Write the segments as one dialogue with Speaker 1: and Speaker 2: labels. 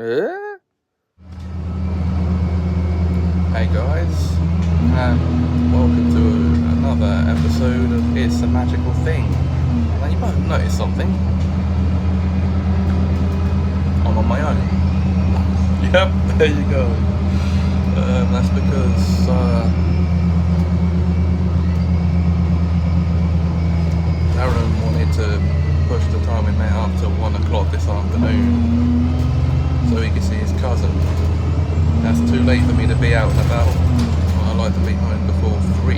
Speaker 1: Eh? Hey guys, and welcome to another episode of It's a Magical Thing. Now you might have noticed something. I'm on my own. Yep, there you go. That's because Aaron wanted to push the timing mate up to 1 o'clock this afternoon so he could see his cousin. That's too late for me to be out and about. I like to be home before 3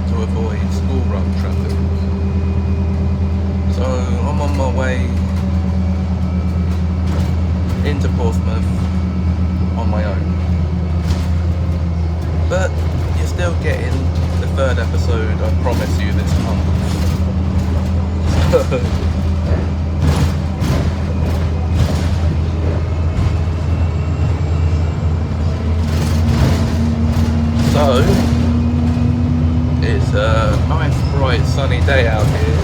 Speaker 1: to avoid school run traffic. So I'm on my way into Portsmouth on my own. But you're still getting the 3rd episode, I promise you, this month. So, it's a nice, bright, sunny day out here.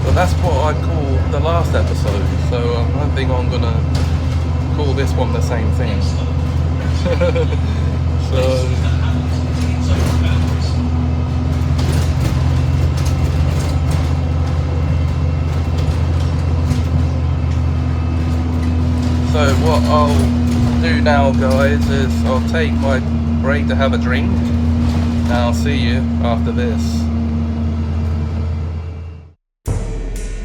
Speaker 1: But that's what I call the last episode, so I don't think I'm gonna call this one the same thing. So what I'll do now, guys, is I'll take my break to have a drink, and I'll see you after this.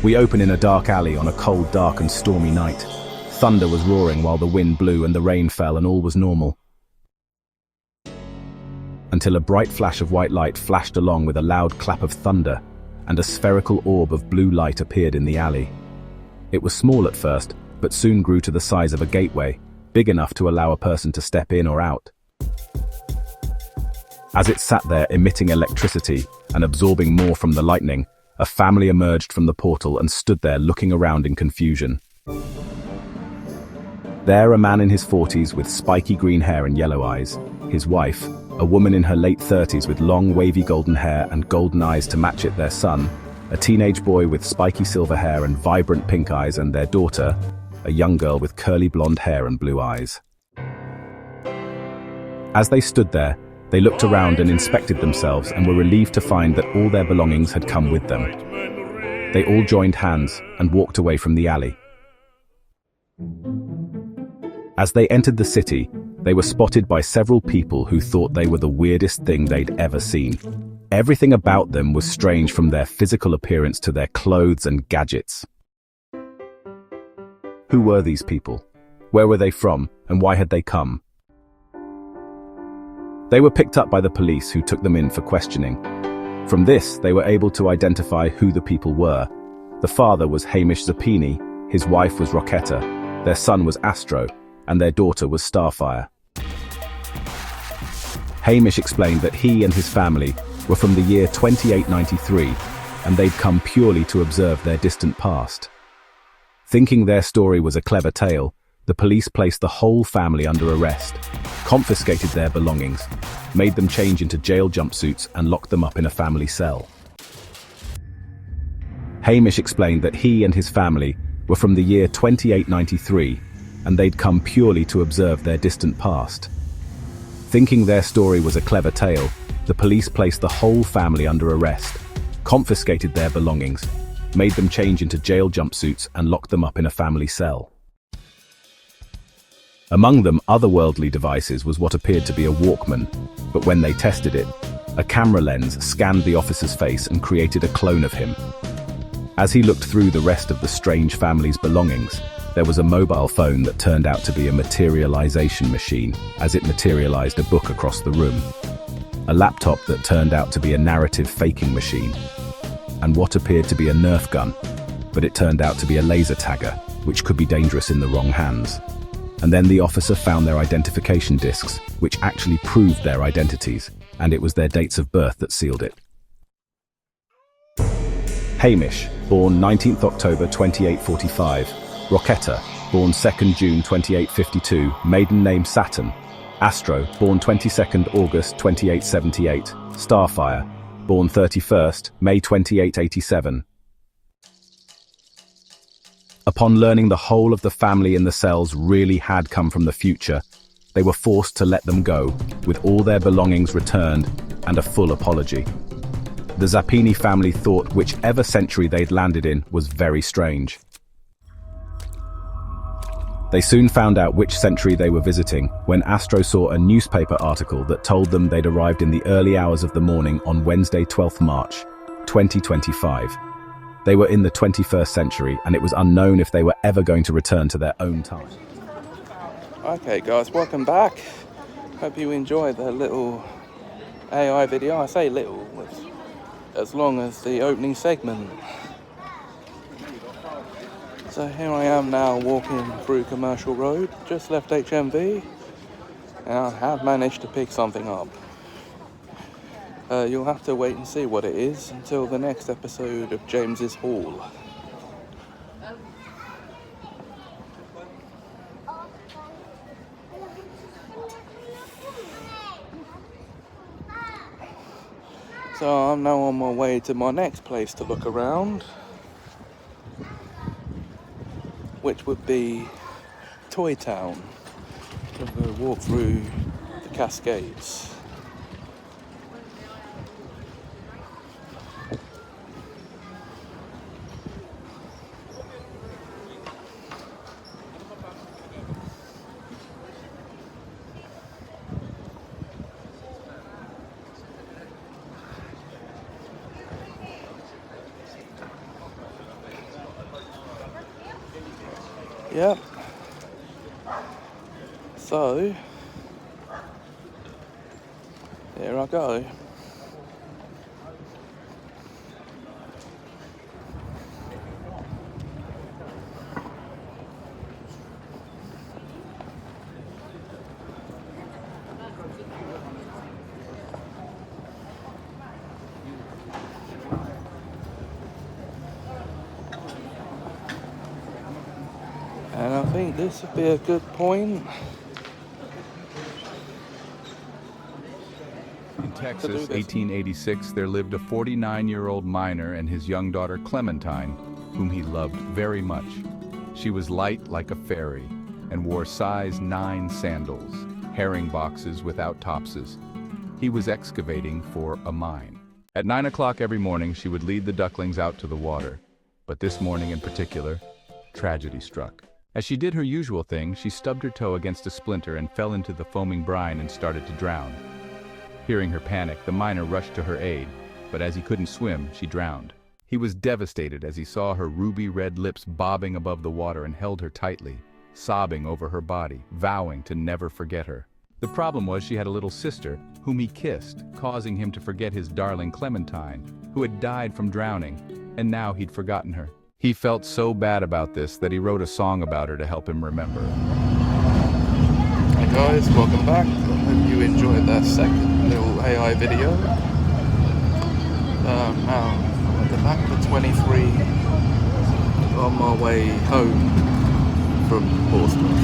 Speaker 2: We open in a dark alley on a cold, dark and stormy night. Thunder was roaring while the wind blew and the rain fell, and all was normal. Until a bright flash of white light flashed along with a loud clap of thunder, and a spherical orb of blue light appeared in the alley. It was small at first, but soon grew to the size of a gateway, big enough to allow a person to step in or out. As it sat there emitting electricity and absorbing more from the lightning, a family emerged from the portal and stood there looking around in confusion. There, a man in his 40s with spiky green hair and yellow eyes, his wife, a woman in her late 30s with long wavy golden hair and golden eyes to match it, their son, a teenage boy with spiky silver hair and vibrant pink eyes, and their daughter, a young girl with curly blonde hair and blue eyes. As they stood there, they looked around and inspected themselves and were relieved to find that all their belongings had come with them. They all joined hands and walked away from the alley. As they entered the city, they were spotted by several people who thought they were the weirdest thing they'd ever seen. Everything about them was strange, from their physical appearance to their clothes and gadgets. Who were these people? Where were they from, and why had they come? They were picked up by the police, who took them in for questioning. From this, they were able to identify who the people were. The father was Hamish Zappini, his wife was Rocetta, their son was Astro, and their daughter was Starfire. Hamish explained that he and his family were from the year 2893, and they'd come purely to observe their distant past. Thinking their story was a clever tale, the police placed the whole family under arrest, confiscated their belongings, made them change into jail jumpsuits, and locked them up in a family cell. Hamish explained that he and his family were from the year 2893, and they'd come purely to observe their distant past. Thinking their story was a clever tale, the police placed the whole family under arrest, confiscated their belongings, made them change into jail jumpsuits, and locked them up in a family cell. Among them otherworldly devices was what appeared to be a Walkman, but when they tested it, a camera lens scanned the officer's face and created a clone of him. As he looked through the rest of the strange family's belongings, there was a mobile phone that turned out to be a materialization machine, as it materialized a book across the room, a laptop that turned out to be a narrative faking machine, and what appeared to be a Nerf gun, but it turned out to be a laser tagger, which could be dangerous in the wrong hands. And then the officer found their identification discs, which actually proved their identities, and it was their dates of birth that sealed it. Hamish, born 19th October 2845. Rocetta, born 2nd June 2852, maiden name Saturn. Astro, born 22nd August 2878. Starfire, born 31st May 2887. Upon learning the whole of the family in the cells really had come from the future, they were forced to let them go, with all their belongings returned and a full apology. The Zappini family thought whichever century they'd landed in was very strange. They soon found out which century they were visiting when Astro saw a newspaper article that told them they'd arrived in the early hours of the morning on Wednesday, 12th March, 2025. They were in the 21st century, and it was unknown if they were ever going to return to their own time.
Speaker 1: Okay guys, welcome back. Hope you enjoyed that little AI video. I say little, it's as long as the opening segment. So here I am now walking through Commercial Road, just left HMV, and I have managed to pick something up. You'll have to wait and see what it is until the next episode of James's Haul. So I'm now on my way to my next place to look around, which would be Toy Town. We'll walk through the Cascades. Yep. So, here I go. And I think this would be a good point.
Speaker 3: In Texas, 1886, there lived a 49-year-old miner and his young daughter Clementine, whom he loved very much. She was light like a fairy and wore size 9 sandals, herring boxes without topses. He was excavating for a mine. At 9 o'clock every morning, she would lead the ducklings out to the water. But this morning in particular, tragedy struck. As she did her usual thing, she stubbed her toe against a splinter and fell into the foaming brine and started to drown. Hearing her panic, the miner rushed to her aid, but as he couldn't swim, she drowned. He was devastated as he saw her ruby-red lips bobbing above the water and held her tightly, sobbing over her body, vowing to never forget her. The problem was she had a little sister, whom he kissed, causing him to forget his darling Clementine, who had died from drowning, and now he'd forgotten her. He felt so bad about this that he wrote a song about her to help him remember.
Speaker 1: Hey guys, welcome back. I hope you enjoyed that second little AI video. Now I'm at the back of the 23 on my way home from Portsmouth.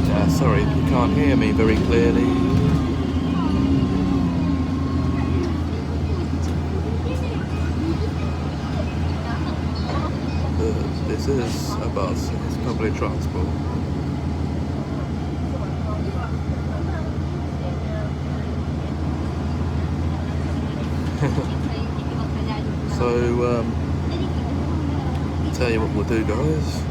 Speaker 1: Yeah, sorry if you can't hear me very clearly. This is a bus, it's public transport. So, tell you what we'll do, guys.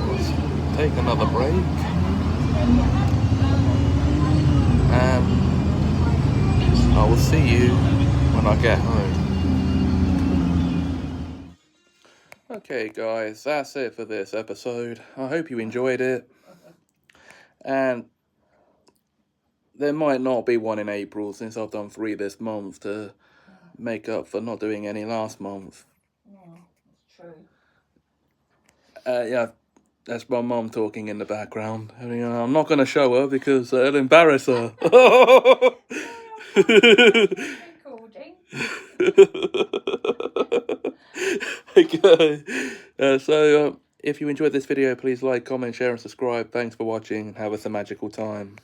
Speaker 1: Let's take another break. And I will see you when I get home. Okay guys, that's it for this episode. I hope you enjoyed it. And there might not be one in April since I've done 3 this month to make up for not doing any last month.
Speaker 4: Yeah, that's true.
Speaker 1: Yeah, that's my mum talking in the background. I mean, I'm not going to show her because it'll embarrass her.
Speaker 4: Recording.
Speaker 1: Okay, so If you enjoyed this video, please like, comment, share and subscribe. Thanks for watching and have a Semajical time.